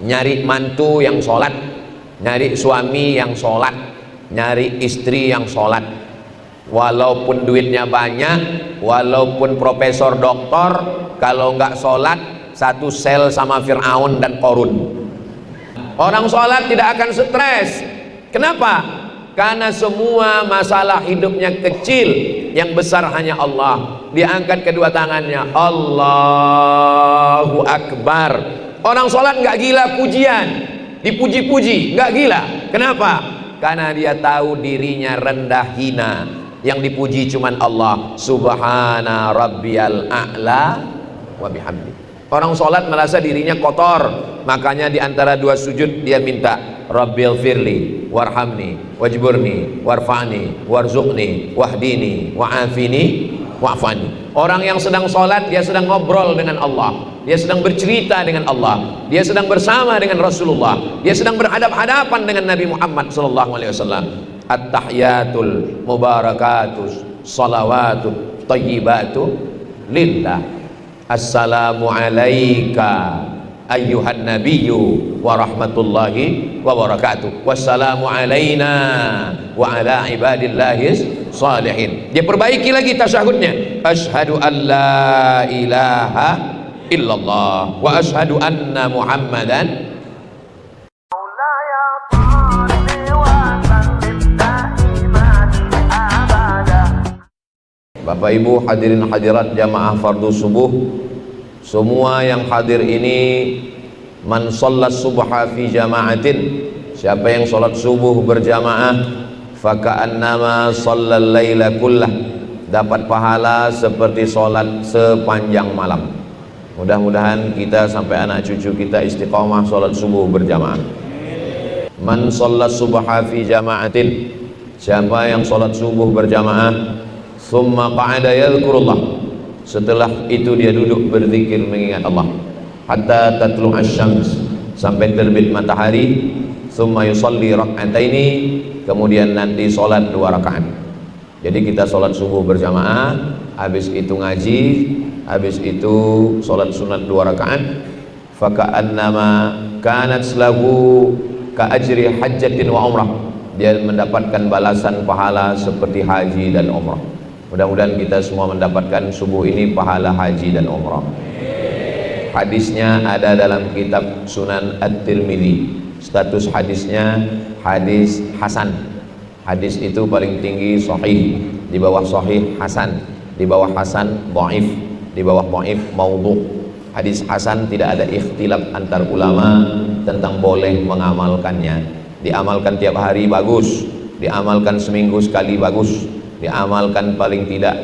nyari mantu yang sholat, nyari suami yang sholat, nyari istri yang sholat. Walaupun duitnya banyak, walaupun profesor doktor, kalau nggak sholat satu sel sama Fir'aun dan Korun. Orang sholat tidak akan stres. Kenapa? Karena semua masalah hidupnya kecil, yang besar hanya Allah. Dia angkat kedua tangannya, Allahu Akbar. Orang sholat nggak gila pujian, dipuji-puji, nggak gila. Kenapa? Karena dia tahu dirinya rendah hina, yang dipuji cuman Allah. Subhana rabbiyal a'la wa bihamdi. Orang sholat merasa dirinya kotor, makanya di antara dua sujud dia minta Rabbil firli warhamni wajburni warfa'ni warzuqni wahdini wa'afini wa'fani. Orang yang sedang sholat, dia sedang ngobrol dengan Allah, dia sedang bercerita dengan Allah, dia sedang bersama dengan Rasulullah, dia sedang berhadap-hadapan dengan Nabi Muhammad SAW. At-tahiyatul mubarakatus salawatut tayyibatu lillah. Assalamu alaika ayyuhan nabiyyu wa rahmatullahi wa barakatuh. Wassalamu alaina wa ala ibadillahis salihin. Dia perbaiki lagi tasyahudnya. Asyhadu an la ilaha illallah wa asyhadu anna Muhammadan. Bapak Ibu hadirin hadirat jamaah fardu subuh, semua yang hadir ini, man shallat subha fi jama'atin, siapa yang sholat subuh berjamaah, faka'annama shallal laila kullah, dapat pahala seperti sholat sepanjang malam. Mudah-mudahan kita sampai anak cucu kita istiqomah sholat subuh berjamaah. Man shallat subha fi jama'atin, siapa yang sholat subuh berjamaah, summa qa'ada yadhkurullah, setelah itu dia duduk berzikir mengingat Allah, hatta tatlu'asy syams, sampai terbit matahari, summa yusalli rak'ataini, kemudian nanti sholat 2 rakaat. Jadi kita sholat subuh berjamaah, habis itu ngaji, habis itu sholat sunat 2 rakaat. Faka'annama kanat lahu ka'ajri hajjatin wa umrah, dia mendapatkan balasan pahala seperti haji dan umrah. Mudah-mudahan kita semua mendapatkan subuh ini pahala haji dan umrah. Hadisnya ada dalam kitab Sunan At-Tirmidzi. Status hadisnya hadis hasan. Hadis itu paling tinggi sahih, di bawah sahih hasan, di bawah hasan dhaif, di bawah dhaif maudhu. Hadis hasan tidak ada ikhtilaf antar ulama tentang boleh mengamalkannya. Diamalkan tiap hari bagus, diamalkan seminggu sekali bagus, diamalkan paling tidak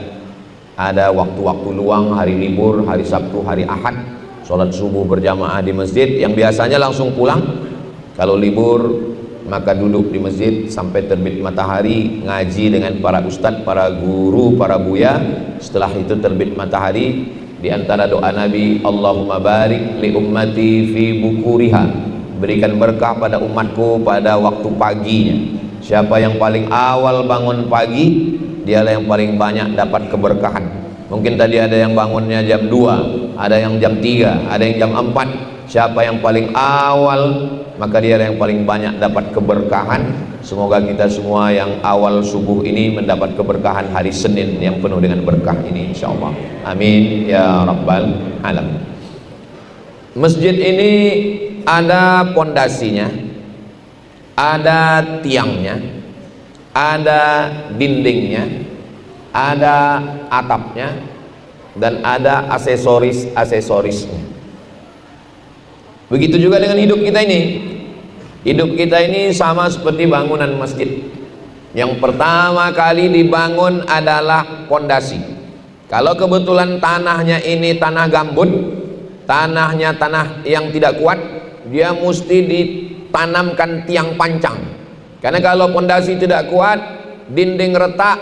ada waktu-waktu luang, hari libur, hari Sabtu, hari Ahad, sholat subuh berjamaah di masjid, yang biasanya langsung pulang. Kalau libur maka duduk di masjid sampai terbit matahari, ngaji dengan para ustadz, para guru, para buya. Setelah itu terbit matahari, di antara doa Nabi, Allahumma barik li ummati fi bukuriha, berikan berkah pada umatku pada waktu paginya. Siapa yang paling awal bangun pagi, dialah yang paling banyak dapat keberkahan. Mungkin tadi ada yang bangunnya jam 2, ada yang jam 3, ada yang jam 4. Siapa yang paling awal, maka dialah yang paling banyak dapat keberkahan. Semoga kita semua yang awal subuh ini mendapat keberkahan hari Senin yang penuh dengan berkah ini, insyaallah. Amin ya rabbal alamin. Masjid ini ada pondasinya, ada tiangnya, ada dindingnya, ada atapnya, dan ada aksesoris-aksesorisnya. Begitu juga dengan hidup kita ini. Hidup kita ini sama seperti bangunan masjid. Yang pertama kali dibangun adalah pondasi. Kalau kebetulan tanahnya ini tanah gambut, tanahnya tanah yang tidak kuat, dia mesti ditanamkan tiang pancang. Karena kalau pondasi tidak kuat, dinding retak,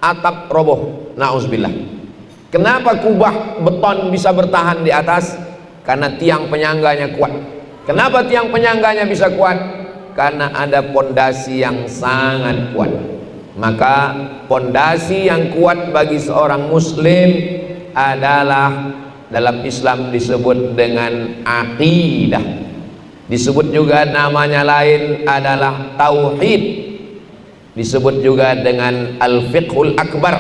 atap roboh. Nauzubillah. Kenapa kubah beton bisa bertahan di atas? Karena tiang penyangganya kuat. Kenapa tiang penyangganya bisa kuat? Karena ada pondasi yang sangat kuat. Maka pondasi yang kuat bagi seorang muslim adalah dalam Islam disebut dengan aqidah. disebut juga namanya lain adalah tauhid, disebut juga dengan al-fiqhul akbar,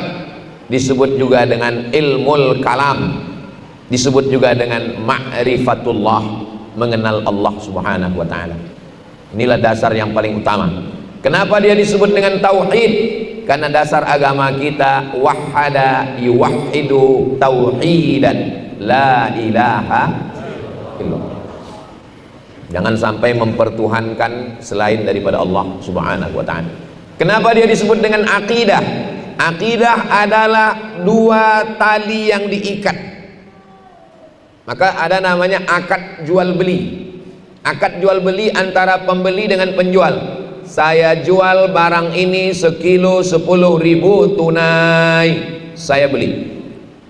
disebut juga dengan ilmul kalam, disebut juga dengan ma'rifatullah, mengenal Allah subhanahu wa ta'ala. Inilah dasar yang paling utama. Kenapa dia disebut dengan tauhid? Karena dasar agama kita wahada yuwahhidu tauhidan la ilaha illallah. Jangan sampai mempertuhankan selain daripada Allah subhanahu wa ta'ala. Kenapa dia disebut dengan akidah? Akidah adalah dua tali yang diikat. Maka ada namanya akad jual beli. Akad jual beli antara pembeli dengan penjual. Saya jual barang ini sekilo 10.000 tunai, saya beli.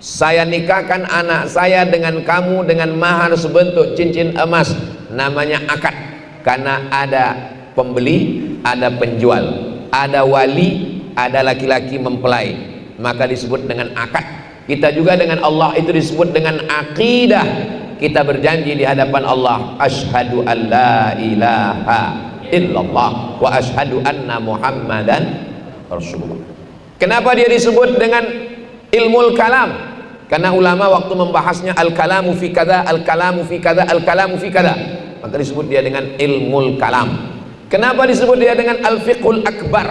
Saya nikahkan anak saya dengan kamu dengan mahar sebentuk cincin emas, namanya akad. Karena ada pembeli, ada penjual, ada wali, ada laki-laki mempelai, maka disebut dengan akad. Kita juga dengan Allah itu disebut dengan akidah. Kita berjanji di hadapan Allah, asyhadu an la ilaha illallah wa asyhadu anna muhammadan rasulullah. Kenapa dia disebut dengan ilmul kalam? Karena ulama waktu membahasnya al-kalamu fi kada, al-kalamu fi kada, al-kalamu fi kada, maka disebut dia dengan ilmul kalam. Kenapa disebut dia dengan al-fiqhul akbar?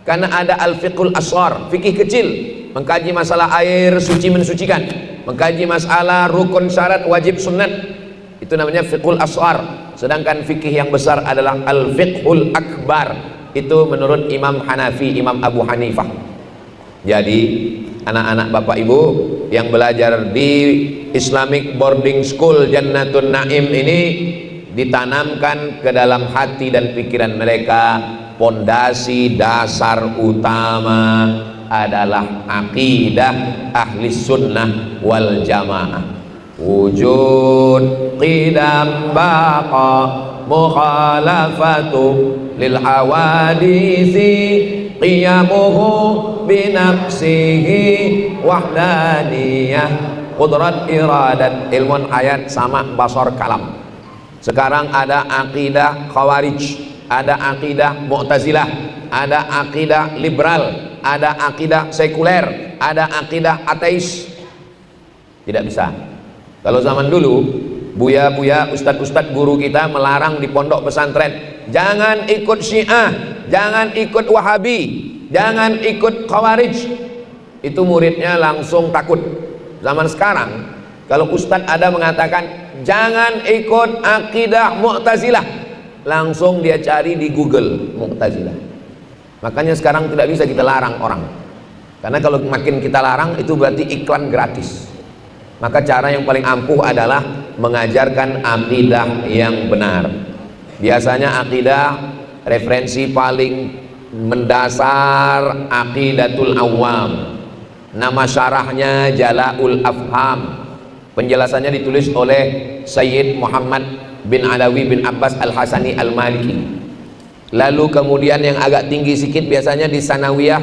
Karena ada al-fiqhul asghar, fikih kecil, mengkaji masalah air suci mensucikan, mengkaji masalah rukun syarat wajib sunat, itu namanya fiqhul asghar. Sedangkan fikih yang besar adalah al-fiqhul akbar, itu menurut Imam Hanafi, Imam Abu Hanifah. Jadi anak-anak bapak ibu yang belajar di Islamic Boarding School Jannatun Naim ini, ditanamkan ke dalam hati dan pikiran mereka pondasi dasar utama adalah akidah ahli sunnah wal jamaah, wujud qidam baqa mukhalafatu lil hawadisi qiyamuhu binafsihi wahdaniyah qudrat iradat ilmun ayat sama basar kalam. Sekarang ada akidah khawarij, ada akidah mu'tazilah, ada akidah liberal, ada akidah sekuler, ada akidah ateis. Tidak bisa. Kalau zaman dulu buya-buya, ustadz-ustadz guru kita melarang di pondok pesantren, jangan ikut Syiah, jangan ikut Wahabi, jangan ikut Khawarij. Itu muridnya langsung takut. Zaman sekarang kalau ustadz ada mengatakan jangan ikut akidah Mu'tazilah, langsung dia cari di Google Mu'tazilah. Makanya sekarang tidak bisa kita larang orang, karena kalau makin kita larang itu berarti iklan gratis. Maka cara yang paling ampuh adalah mengajarkan akidah yang benar. Biasanya akidah referensi paling mendasar Aqidatul Awam, nama syarahnya Jala'ul Afham, penjelasannya ditulis oleh Sayyid Muhammad bin Alawi bin Abbas Al-Hasani Al-Maliki. Lalu kemudian yang agak tinggi sedikit biasanya di Sanawiyah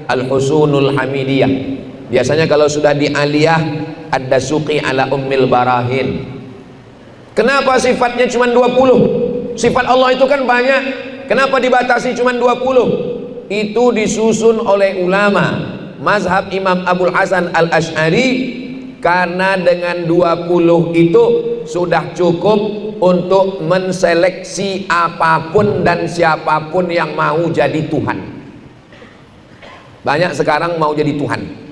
Al-Husunul Hamidiyah. Biasanya kalau sudah di Aliyah Ad-Dasuqi ala Ummil Barahin. Kenapa sifatnya cuma 20? Sifat Allah itu kan banyak. Kenapa dibatasi cuma 20? Itu disusun oleh ulama mazhab Imam Abul Hasan Al-Asy'ari, karena dengan 20 itu sudah cukup untuk menseleksi apapun dan siapapun yang mau jadi Tuhan. Banyak sekarang mau jadi Tuhan.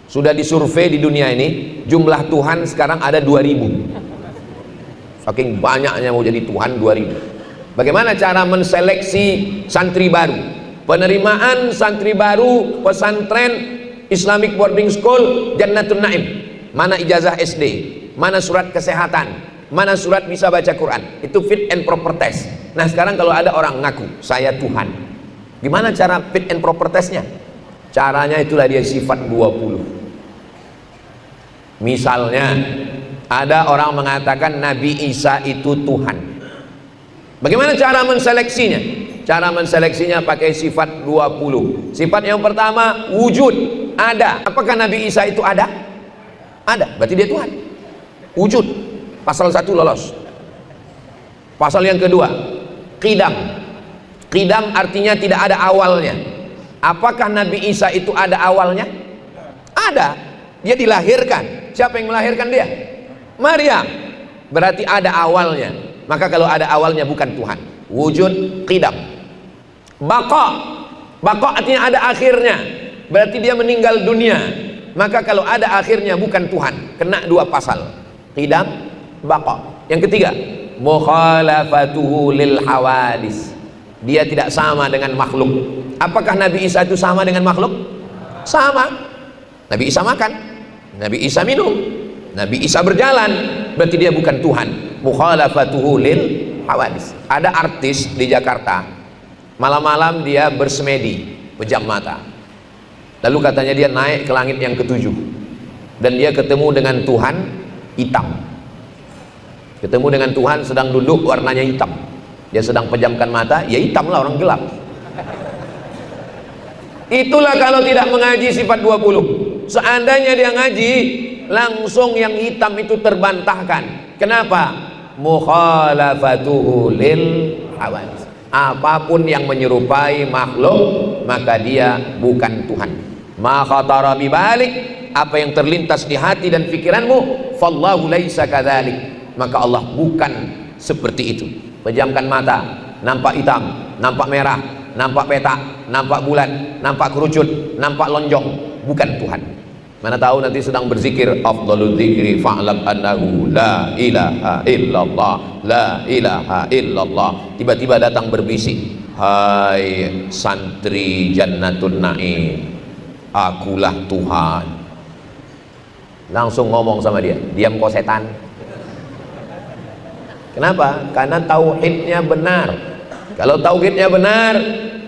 Sudah disurvei di dunia ini, jumlah Tuhan sekarang ada 2000. Saking banyaknya mau jadi Tuhan 2000. Bagaimana cara menseleksi santri baru? Penerimaan santri baru pesantren Islamic Boarding School Jannatun Naim. Mana ijazah SD, mana surat kesehatan, mana surat bisa baca Quran. Itu fit and proper test. Nah sekarang kalau ada orang ngaku saya Tuhan, gimana cara fit and proper testnya? Caranya itulah dia sifat 20. Misalnya ada orang mengatakan Nabi Isa itu Tuhan. Bagaimana cara menseleksinya? Cara menseleksinya pakai sifat 20. Sifat yang pertama wujud, ada. Apakah Nabi Isa itu ada? Ada, berarti dia Tuhan. Wujud, pasal 1 lolos. Pasal yang kedua, qidam. Qidam artinya tidak ada awalnya. Apakah Nabi Isa itu ada awalnya? Ada. Dia dilahirkan. Siapa yang melahirkan dia? Maryam. Berarti ada awalnya. Maka kalau ada awalnya bukan Tuhan. Wujud qidam. Baqa. Baqa artinya ada akhirnya. Berarti dia meninggal dunia. Maka kalau ada akhirnya bukan Tuhan. Kena dua pasal. Qidam, baqa. Yang ketiga, mukhalafatuhu lil hawadis. Dia tidak sama dengan makhluk. Apakah Nabi Isa itu sama dengan makhluk? Sama. Nabi Isa makan, Nabi Isa minum, Nabi Isa berjalan. Berarti dia bukan Tuhan. Mukhalafatuhu lil hawadis. Ada artis di Jakarta, malam-malam dia bersemedi, pejam mata. Lalu katanya dia naik ke langit yang ketujuh, dan dia ketemu dengan Tuhan hitam. Ketemu dengan Tuhan sedang duduk, warnanya hitam. Dia sedang pejamkan mata, ya hitam lah, orang gelap. Itulah kalau tidak mengaji sifat 20. Seandainya dia ngaji, langsung yang hitam itu terbantahkan. Kenapa? Mukhalafatuhu lil hawadis. Apapun yang menyerupai makhluk, maka dia bukan Tuhan. Ma khatara bi balik, apa yang terlintas di hati dan pikiranmu, fallahu laisa kadzalik. Maka Allah bukan seperti itu. Pejamkan mata, nampak hitam, nampak merah, nampak petak, nampak bulan, nampak kerucut, nampak lonjong, bukan Tuhan. Mana tahu nanti sedang berzikir, afdhalul dzikri fa'lam annahu la ilaha illallah, la ilaha illallah. Tiba-tiba datang berbisik, hai santri Jannatun Naim, akulah Tuhan. Langsung ngomong sama dia, diam kau setan. Kenapa? Karena tauhidnya benar. Kalau tauhidnya benar,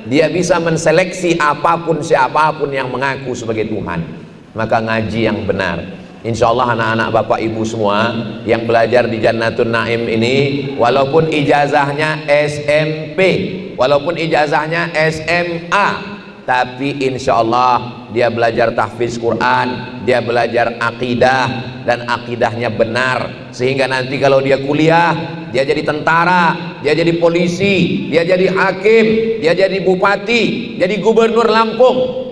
dia bisa menseleksi apapun siapapun yang mengaku sebagai Tuhan. Maka ngaji yang benar. Insya Allah anak-anak bapak ibu semua yang belajar di Jannatun Naim ini, walaupun ijazahnya SMP, walaupun ijazahnya SMA, tapi insya Allah dia belajar tahfiz Quran, dia belajar akidah, dan akidahnya benar, sehingga nanti kalau dia kuliah, dia jadi tentara, dia jadi polisi, dia jadi hakim, dia jadi bupati, jadi gubernur Lampung.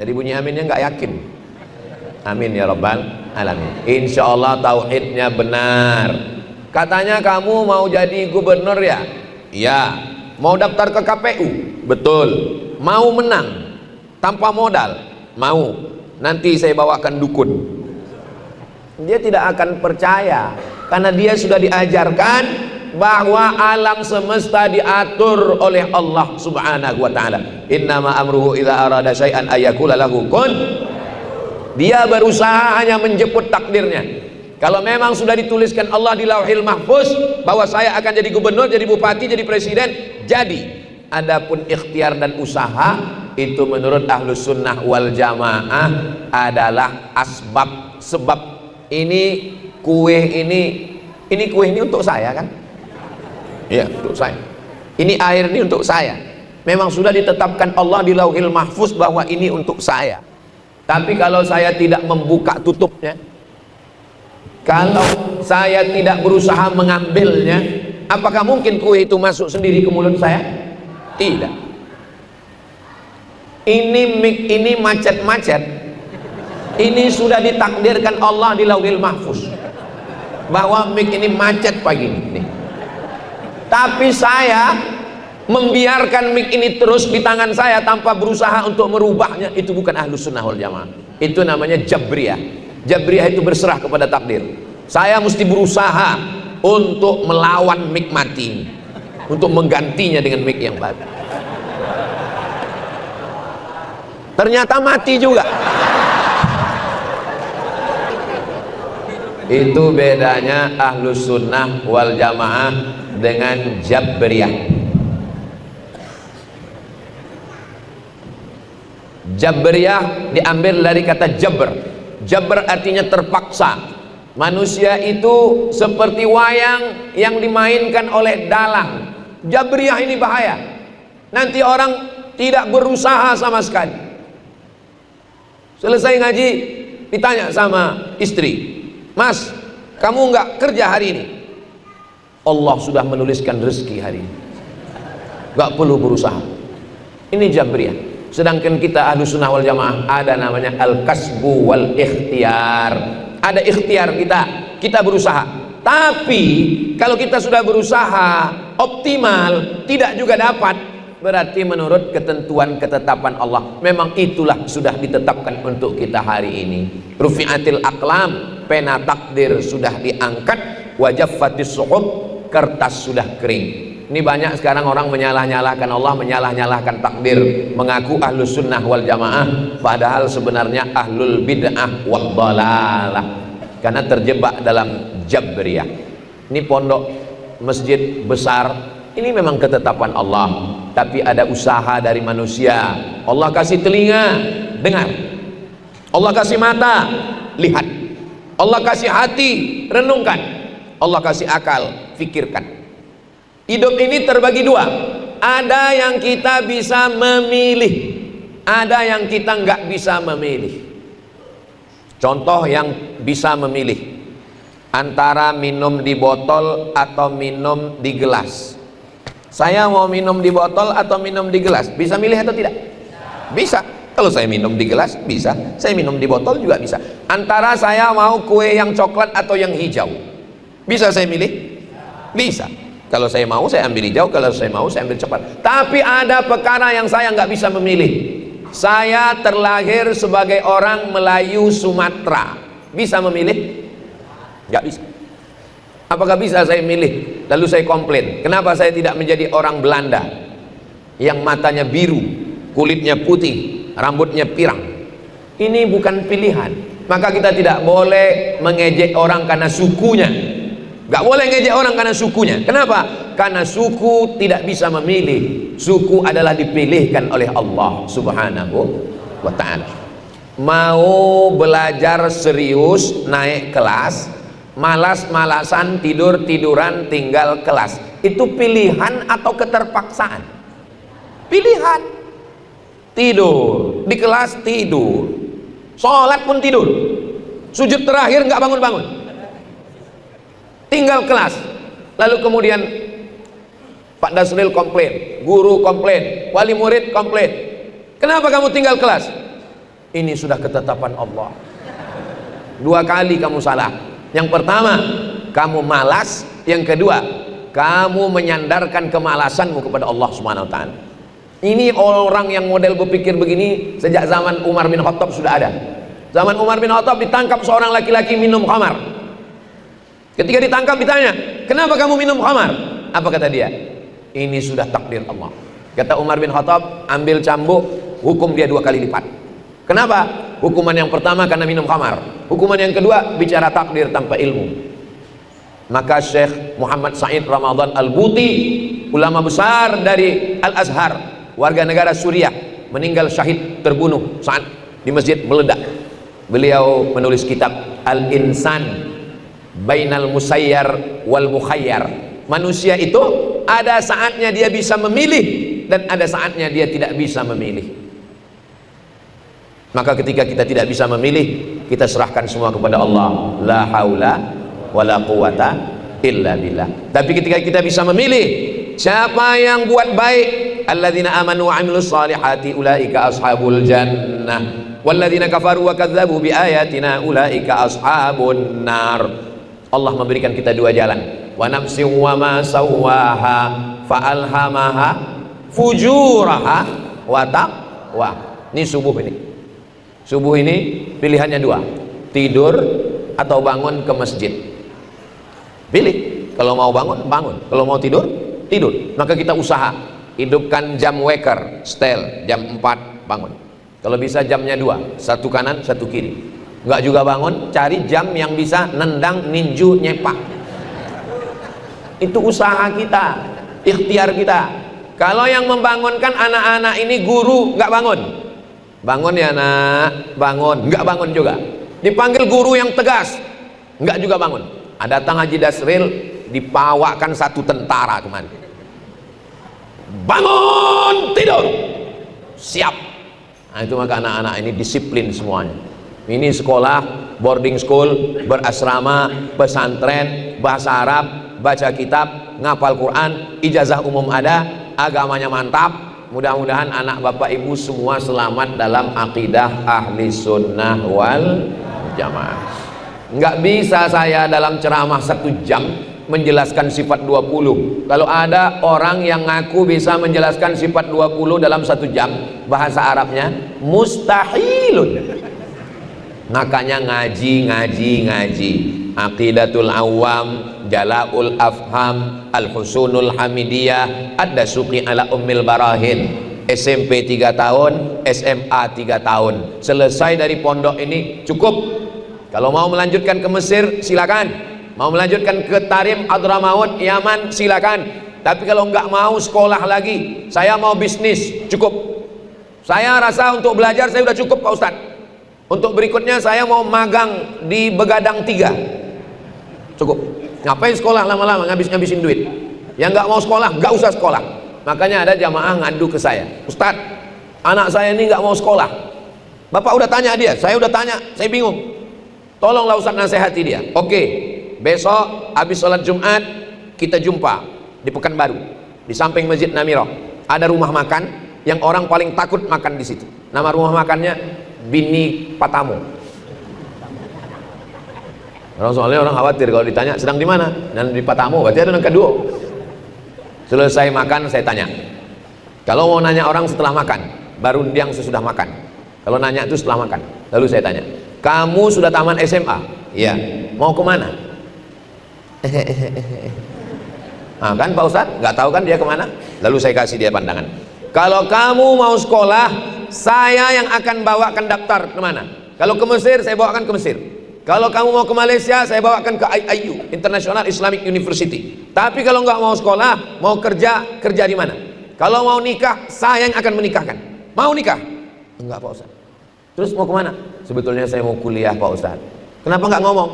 Jadi bunyi aminnya nggak yakin. Amin ya rabbal alamin. Insya Allah tauhidnya benar. Katanya kamu mau jadi gubernur ya? Iya. Mau daftar ke KPU? Betul. Mau menang tanpa modal? Mau. Nanti saya bawakan dukun. Dia tidak akan percaya, karena dia sudah diajarkan bahwa alam semesta diatur oleh Allah subhanahu wa ta'ala. Innama amruhu idza arada syai'an ayyakula lahu kun. Dia berusaha hanya menjemput takdirnya. Kalau memang sudah dituliskan Allah di Lauhil Mahfuz bahwa saya akan jadi gubernur, jadi bupati, jadi presiden, jadi. Adapun ikhtiar dan usaha itu menurut Ahlus Sunnah wal Jamaah adalah asbab, sebab. Ini kue ini untuk saya kan? Iya, untuk saya. Ini air ini untuk saya. Memang sudah ditetapkan Allah di Lauhil Mahfuz bahwa ini untuk saya. Tapi kalau saya tidak membuka tutupnya, kalau saya tidak berusaha mengambilnya, apakah mungkin kue itu masuk sendiri ke mulut saya? Tidak. Ini macet-macet. Ini sudah ditakdirkan Allah di Lauhil Mahfuz bahwa mic ini macet pagi ini. Tapi saya membiarkan mic ini terus di tangan saya tanpa berusaha untuk merubahnya. Itu bukan Ahlus Sunnah wal Jamaah. Itu namanya Jabriyah. Jabriyah itu berserah kepada takdir. Saya mesti berusaha untuk melawan mic mati, untuk menggantinya dengan mic yang baru. Ternyata mati juga. Itu bedanya Ahlus Sunnah wal Jamaah dengan Jabriyah. Jabriyah diambil dari kata jabr. Jabr artinya terpaksa. Manusia itu seperti wayang yang dimainkan oleh dalang. Jabriyah ini bahaya. Nanti orang tidak berusaha sama sekali. Selesai ngaji, ditanya sama istri, Mas, kamu nggak kerja hari ini? Allah sudah menuliskan rezeki hari ini, gak perlu berusaha. Ini Jabriyah. Sedangkan kita Ahlus Sunnah wal Jamaah ada namanya al-kasbu wal ikhtiar. Ada ikhtiar kita berusaha. Tapi kalau kita sudah berusaha optimal tidak juga dapat, berarti menurut ketentuan ketetapan Allah memang itulah sudah ditetapkan untuk kita hari ini. Rufi'atil aqlam, pena takdir sudah diangkat, wajaffatis suhub, kertas sudah kering. Ini banyak sekarang orang menyalah-nyalahkan Allah, menyalah-nyalahkan takdir, mengaku Ahlus Sunnah wal Jamaah padahal sebenarnya ahlul bid'ah wad dhalalah, karena terjebak dalam Jabriyah. Ini pondok masjid besar, ini memang ketetapan Allah, tapi ada usaha dari manusia. Allah kasih telinga, dengar. Allah kasih mata, lihat. Allah kasih hati, renungkan. Allah kasih akal, fikirkan. Hidup ini terbagi dua. Ada yang kita bisa memilih, ada yang kita nggak bisa memilih. Contoh yang bisa memilih antara minum di botol atau minum di gelas. Saya mau minum di botol atau minum di gelas, bisa milih atau tidak? Bisa. Kalau saya minum di gelas bisa, saya minum di botol juga bisa. Antara saya mau kue yang coklat atau yang hijau, bisa saya milih? Bisa. Kalau saya mau saya ambil hijau, kalau saya mau saya ambil coklat. Tapi ada perkara yang saya nggak bisa memilih. Saya terlahir sebagai orang Melayu Sumatera, bisa memilih? Nggak bisa. Apakah bisa saya milih lalu saya komplain, kenapa saya tidak menjadi orang Belanda yang matanya biru, kulitnya putih, rambutnya pirang? Ini bukan pilihan. Maka kita tidak boleh mengejek orang karena sukunya. Gak boleh ngejek orang karena sukunya. Kenapa? Karena suku tidak bisa memilih. Suku adalah dipilihkan oleh Allah Subhanahu wa ta'ala. Mau belajar serius, naik kelas, malas-malasan, tidur-tiduran, tinggal kelas, itu pilihan atau keterpaksaan? Pilihan. Tidur di kelas, tidur, sholat pun tidur, sujud terakhir nggak bangun-bangun, tinggal kelas. Lalu kemudian Pak Dasril komplain, guru komplain, wali murid komplain, kenapa kamu tinggal kelas? Ini sudah ketetapan Allah. Dua kali kamu salah. Yang pertama, kamu malas. Yang kedua, kamu menyandarkan kemalasanmu kepada Allah Subhanahu wa ta'ala. Ini orang yang model berpikir begini sejak zaman Umar bin Khattab sudah ada. Zaman Umar bin Khattab ditangkap seorang laki-laki minum khamar. Ketika ditangkap ditanya, kenapa kamu minum khamar? Apa kata dia? Ini sudah takdir Allah. Kata Umar bin Khattab, ambil cambuk, hukum dia 2 kali lipat. Kenapa? Hukuman yang pertama karena minum khamar, hukuman yang kedua bicara takdir tanpa ilmu. Maka Syekh Muhammad Said Ramadan Al-Buti, ulama besar dari Al-Azhar, warga negara Suriah, meninggal syahid, terbunuh saat di masjid meledak. Beliau menulis kitab Al-Insan Bainal Musayyar wal Mukhayyar. Manusia itu ada saatnya dia bisa memilih dan ada saatnya dia tidak bisa memilih. Maka ketika kita tidak bisa memilih, kita serahkan semua kepada Allah. La haula wala quwata illa billah. Tapi ketika kita bisa memilih, siapa yang buat baik, alladzina amanu wa amilus salihati ulaika ashabul jannah walladzina kafaru wa kadzdzabu biayatina ulaika ashabun nar. Allah memberikan kita 2 jalan. Wa nafsin wa ma sawwaha fa alhamaha fujuraha wa taqwa. Ini subuh ini. Subuh ini pilihannya 2, tidur atau bangun ke masjid. Pilih. Kalau mau bangun, bangun. Kalau mau tidur, tidur. Maka kita usaha hidupkan jam waker, setel jam 4 bangun. Kalau bisa jamnya 2, 1 kanan 1 kiri. Enggak juga bangun, cari jam yang bisa nendang ninju nyepak. Itu usaha kita, ikhtiar kita. Kalau yang membangunkan anak-anak ini guru, nggak bangun. Bangun ya nak, bangun, nggak bangun juga. Dipanggil guru yang tegas, nggak juga bangun. Ada datang Haji Dasril, dipawakan 1 tentara kemana. Bangun, tidur, siap. Nah, itu maka anak-anak ini disiplin semuanya. Ini sekolah, boarding school, berasrama, pesantren, bahasa Arab, baca kitab, ngapal Quran, ijazah umum ada, agamanya mantap. Mudah-mudahan anak bapak ibu semua selamat dalam akidah ahli sunnah wal jamaah. Nggak bisa saya dalam ceramah 1 jam menjelaskan sifat 20. Kalau ada orang yang ngaku bisa menjelaskan sifat 20 dalam 1 jam, bahasa Arabnya mustahilun. Makanya ngaji. Aqidatul Awam, Jala'ul Afham, Al-Husunul Hamidiyah, Ad-Dasuqi ala Ummil Barahin. SMP 3 tahun, SMA 3 tahun. Selesai dari pondok ini cukup. Kalau mau melanjutkan ke Mesir silakan, mau melanjutkan ke Tarim, Hadramaut, Yaman silakan. Tapi kalau nggak mau sekolah lagi, saya mau bisnis, cukup. Saya rasa untuk belajar saya sudah cukup Pak Ustadz. Untuk berikutnya saya mau magang di Begadang 3, cukup. Ngapain sekolah lama-lama ngabisin duit? Yang nggak mau sekolah nggak usah sekolah. Makanya ada jamaah ngadu ke saya, Ustadz, anak saya ini nggak mau sekolah. Bapak udah tanya dia, saya udah tanya, saya bingung. Tolonglah Ustaz nasihati dia. Oke, besok habis sholat Jumat kita jumpa di Pekanbaru, di samping Masjid Namirah. Ada rumah makan yang orang paling takut makan di situ. Nama rumah makannya Bini Patamu. Soalnya orang khawatir kalau ditanya sedang di mana, dan di Patamu berarti ada yang kedua. Selesai makan saya tanya. Kalau mau nanya orang setelah makan, baru diang sesudah makan. Kalau nanya itu setelah makan. Lalu saya tanya, kamu sudah tamat SMA? Iya. Mau kemana? Nah, kan Pak Ustadz nggak tahu kan dia kemana. Lalu saya kasih dia pandangan, kalau kamu mau sekolah, saya yang akan bawakan daftar kemana. Kalau ke Mesir saya bawakan ke Mesir. Kalau kamu mau ke Malaysia saya bawakan ke IIU, International Islamic University. Tapi kalau nggak mau sekolah, mau kerja, kerja di mana? Kalau mau nikah, saya yang akan menikahkan. Mau nikah? Enggak Pak Ustadz. Terus mau kemana? Sebetulnya saya mau kuliah Pak Ustadz. Kenapa nggak ngomong?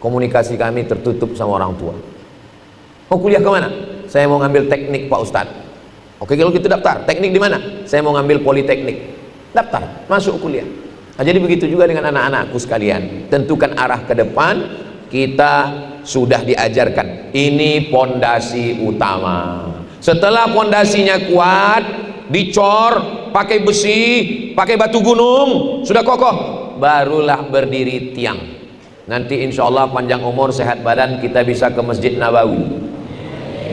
Komunikasi kami tertutup sama orang tua. Mau kuliah kemana? Saya mau ngambil teknik Pak Ustadz. Oke, kalau gitu daftar. Teknik di mana? Saya mau ngambil politeknik. Daftar, masuk kuliah. Nah, jadi begitu juga dengan anak-anakku sekalian. Tentukan arah ke depan. Kita sudah diajarkan. Ini pondasi utama. Setelah pondasinya kuat, dicor, pakai besi, pakai batu gunung, sudah kokoh, barulah berdiri tiang. Nanti insya Allah panjang umur sehat badan kita bisa ke Masjid Nabawi.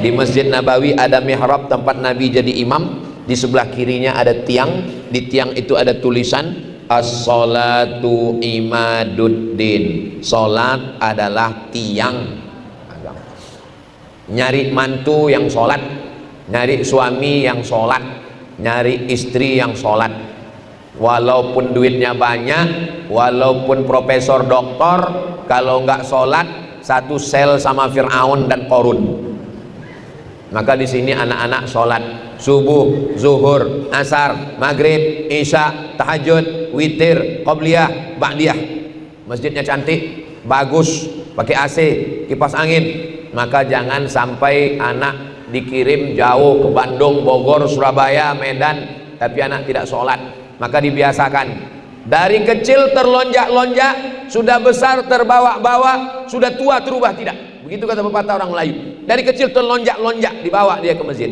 Di Masjid Nabawi ada mihrab tempat Nabi jadi imam. Di sebelah kirinya ada tiang. Di tiang itu ada tulisan As-salatu imaduddin. Salat adalah tiang agama. Nyari mantu yang sholat, nyari suami yang sholat, nyari istri yang sholat. Walaupun duitnya banyak, walaupun profesor doktor, kalau nggak sholat satu sel sama Fir'aun dan Qorun. Maka di sini anak-anak sholat subuh, zuhur, asar, maghrib, isya, tahajud, witir, qobliyah, ba'diyah. Masjidnya cantik, bagus, pakai AC, kipas angin. Maka jangan sampai anak dikirim jauh ke Bandung, Bogor, Surabaya, Medan, tapi anak tidak sholat. Maka dibiasakan dari kecil terlonjak-lonjak, sudah besar terbawa-bawa, sudah tua terubah tidak. Begitu kata pepatah orang Melayu. Dari kecil terlonjak-lonjak, dibawa dia ke masjid,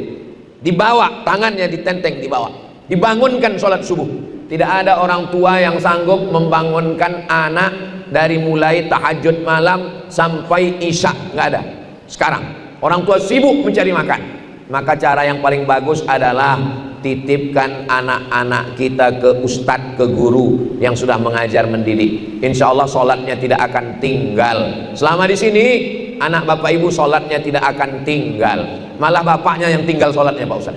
dibawa tangannya ditenteng, dibawa, dibangunkan sholat subuh. Tidak ada orang tua yang sanggup membangunkan anak dari mulai tahajud malam sampai isya, nggak ada. Sekarang orang tua sibuk mencari makan. Maka cara yang paling bagus adalah titipkan anak-anak kita ke ustadz, ke guru yang sudah mengajar mendidik. Insya Allah sholatnya tidak akan tinggal. Selama di sini anak bapak ibu sholatnya tidak akan tinggal, malah bapaknya yang tinggal sholatnya Pak Ustaz.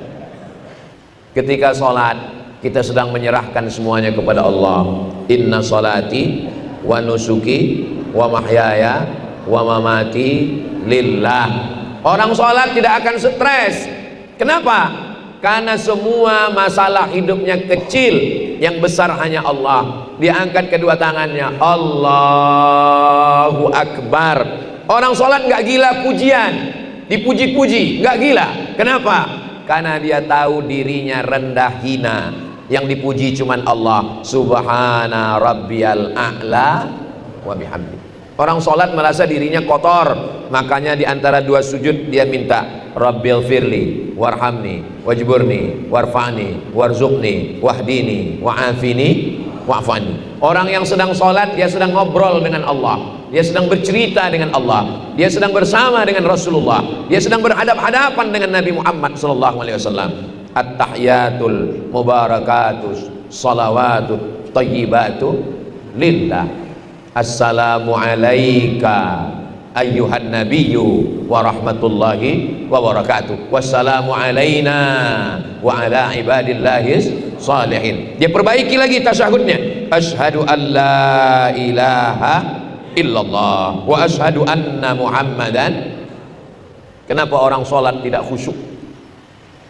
Ketika sholat kita sedang menyerahkan semuanya kepada Allah. Inna sholati wa nusuki wa mahyaya wa mamati lillah. Orang sholat tidak akan stres. Kenapa? Karena semua masalah hidupnya kecil, yang besar hanya Allah. Diangkat kedua tangannya, Allahu Akbar. Orang sholat nggak gila pujian, dipuji-puji, nggak gila. Kenapa? Karena dia tahu dirinya rendah hina. Yang dipuji cuman Allah. Subhana rabbiyal a'la wa bihamdi. Orang sholat merasa dirinya kotor, makanya di antara dua sujud dia minta Rabbil firli warhamni wajburni warfa'ni warzuqni wahdini wa'afini wa'fani. Orang yang sedang sholat, dia sedang ngobrol dengan Allah, dia sedang bercerita dengan Allah, dia sedang bersama dengan Rasulullah, dia sedang berhadap-hadapan dengan Nabi Muhammad SAW. At-tahiyatul mubarakatus salawatut tayyibatu lillah. Assalamu alaika ayyuhan nabiyyu wa rahmatullahi wa barakatuh. Wassalamu alaina wa ala ibadillahis salihin. Dia perbaiki lagi tasyahudnya. Asyhadu an la ilaha illallah wa asyhadu anna muhammadan. Kenapa orang sholat tidak khusyuk?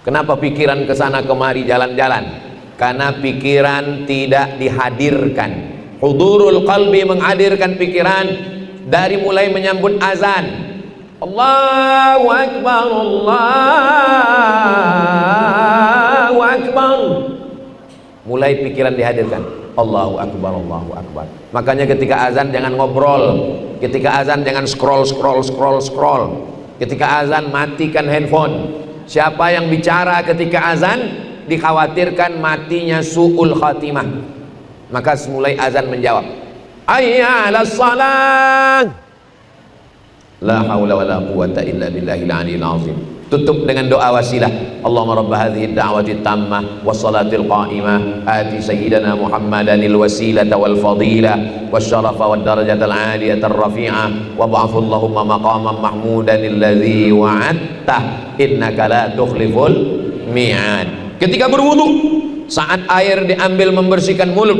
Kenapa pikiran kesana kemari jalan-jalan? Karena pikiran tidak dihadirkan. Hudurul qalbi, menghadirkan pikiran dari mulai menyambut azan, Allahu Akbar, Allahu Akbar, mulai pikiran dihadirkan, Allahu Akbar, Allahu Akbar. Makanya ketika azan jangan ngobrol, ketika azan jangan scroll. Ketika azan matikan handphone. Siapa yang bicara ketika azan dikhawatirkan matinya su'ul khatimah. Maka mulai azan menjawab, hayya 'alas shalah, la haula wala quwwata illa billahil aliyil azim. Tutup dengan doa wasilah, Allahumma rabb hadhihi ad-da'wati tammah was-salatil qa'imah ati sayyidina Muhammadanil wasilata wal fadilah wasyarafa wad darajatal 'aliyata ar-rafi'ah wa ba'athu Allahumma maqaman mahmudan alladzi wa'adta innaka la tukhliful mi'ad. Ketika berwudu, saat air diambil membersihkan mulut,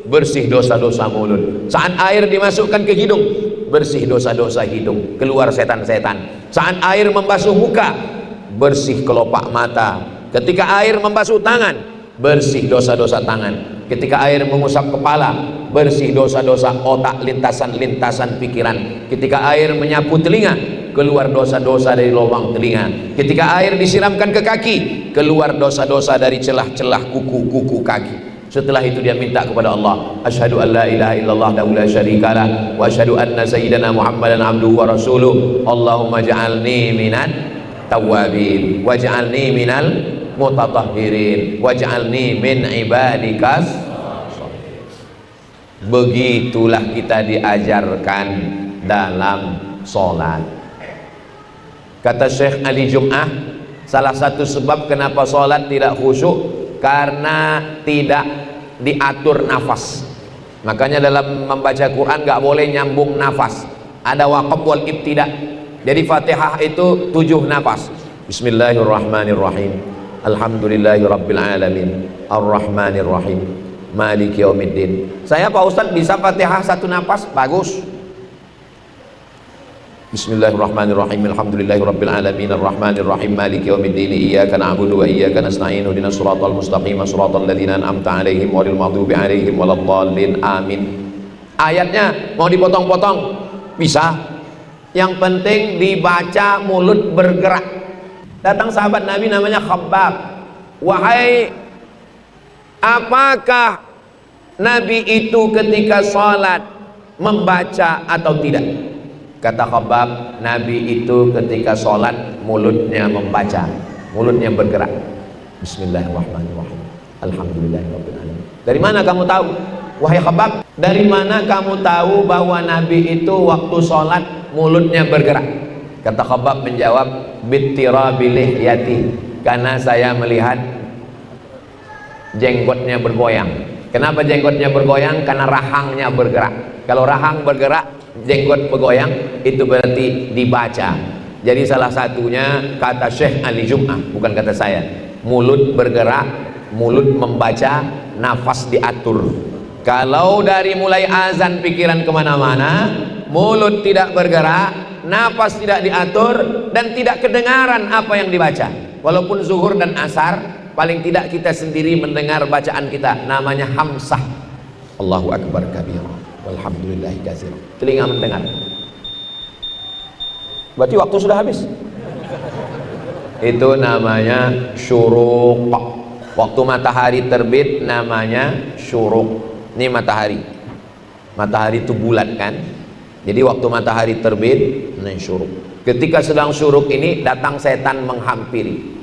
bersih dosa-dosa mulut. Saat air dimasukkan ke hidung, bersih dosa-dosa hidung, keluar setan-setan. Saat air membasuh muka, bersih kelopak mata. Ketika air membasuh tangan, bersih dosa-dosa tangan. Ketika air mengusap kepala, bersih dosa-dosa otak, lintasan-lintasan pikiran. Ketika air menyapu telinga, keluar dosa-dosa dari lubang telinga. Ketika air disiramkan ke kaki, keluar dosa-dosa dari celah-celah kuku-kuku kaki. Setelah itu dia minta kepada Allah, asyhadu an la ilaha illallah la syarikalah wa asyhadu anna sayyidana Muhammadan abduhu wa rasuluh. Allahumma ja'alni minat tawwabin waj'alni minal mutatahhirin waj'alni min ibadikas. Begitulah kita diajarkan dalam sholat. Kata Syekh Ali Jum'ah, salah satu sebab kenapa sholat tidak khusyuk karena tidak diatur nafas. Makanya dalam membaca Quran gak boleh nyambung nafas, ada waqaf wal ibtida. Jadi Fatihah itu 7 nafas. Bismillahirrahmanirrahim, alhamdulillahi rabbil alamin, arrahmanirrahim, maliki yaumiddin. Saya Pak Ustadz bisa Fatihah 1 nafas, bagus. Bismillahirrahmanirrahim, alhamdulillahi rabbil alamin, arrahmanirrahim, maliki yaumiddin, iyyaka na'budu wa iyyaka nasta'in, ihdinas siratal mustaqim, siratal ladzina an'amta 'alaihim ghairil maghdubi 'alaihim waladdallin, amin. Ayatnya mau dipotong-potong bisa, yang penting dibaca mulut bergerak. Datang sahabat Nabi namanya Khabbab, wahai, apakah Nabi itu ketika sholat membaca atau tidak? Kata Khabbab, Nabi itu ketika sholat mulutnya membaca, mulutnya bergerak. Bismillahirrahmanirrahim, alhamdulillahirabbil alamin. Dari mana kamu tahu, wahai Khabbab? Dari mana kamu tahu bahwa Nabi itu waktu sholat mulutnya bergerak? Kata Khabbab menjawab, bittirabi lihyati, karena saya melihat jenggotnya bergoyang. Kenapa jenggotnya bergoyang? Karena rahangnya bergerak. Kalau rahang bergerak, jenggot bergoyang, itu berarti dibaca. Jadi salah satunya kata Syekh Ali Jum'ah, bukan kata saya, mulut bergerak, mulut membaca, nafas diatur. Kalau dari mulai azan pikiran kemana-mana, mulut tidak bergerak, nafas tidak diatur, dan tidak kedengaran apa yang dibaca. Walaupun zuhur dan asar, paling tidak kita sendiri mendengar bacaan kita, namanya hamsah. Allahu Akbar kabira, walhamdulillahi katsira. Telinga mendengar. Berarti waktu sudah habis. Itu namanya syuruq. Waktu matahari terbit namanya syuruq. Ini matahari. Matahari itu bulat kan? Jadi waktu matahari terbit, syuruk. Ketika sedang syuruk ini datang setan menghampiri.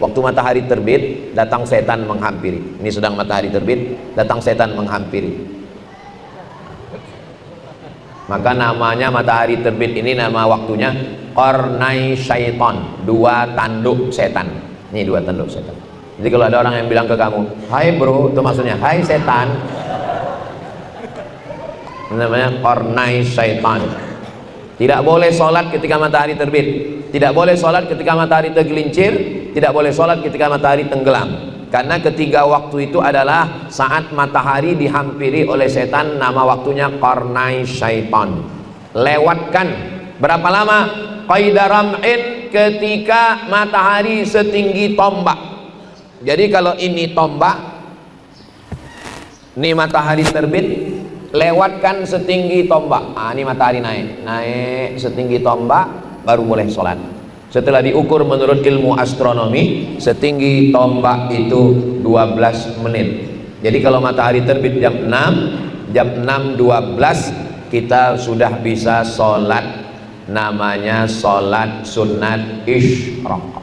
Waktu matahari terbit, datang setan menghampiri. Ini sedang matahari terbit, datang setan menghampiri. Maka namanya matahari terbit ini, nama waktunya qarnai syaitan, dua tanduk setan. Ini dua tanduk setan. Jadi kalau ada orang yang bilang ke kamu, hai bro, itu maksudnya hai setan. Namanya qarnai syaitan. Tidak boleh sholat ketika matahari terbit, tidak boleh sholat ketika matahari tergelincir, tidak boleh sholat ketika matahari tenggelam, karena ketiga waktu itu adalah saat matahari dihampiri oleh setan. Nama waktunya qarnai syaitan. Lewatkan berapa lama? Qaida ram'in, ketika matahari setinggi tombak. Jadi kalau ini tombak, ini matahari terbit, lewatkan setinggi tombak. Ini matahari naik setinggi tombak, baru boleh sholat. Setelah diukur menurut ilmu astronomi, setinggi tombak itu 12 menit. Jadi kalau matahari terbit jam 6.12 kita sudah bisa sholat, namanya sholat sunat isyraq.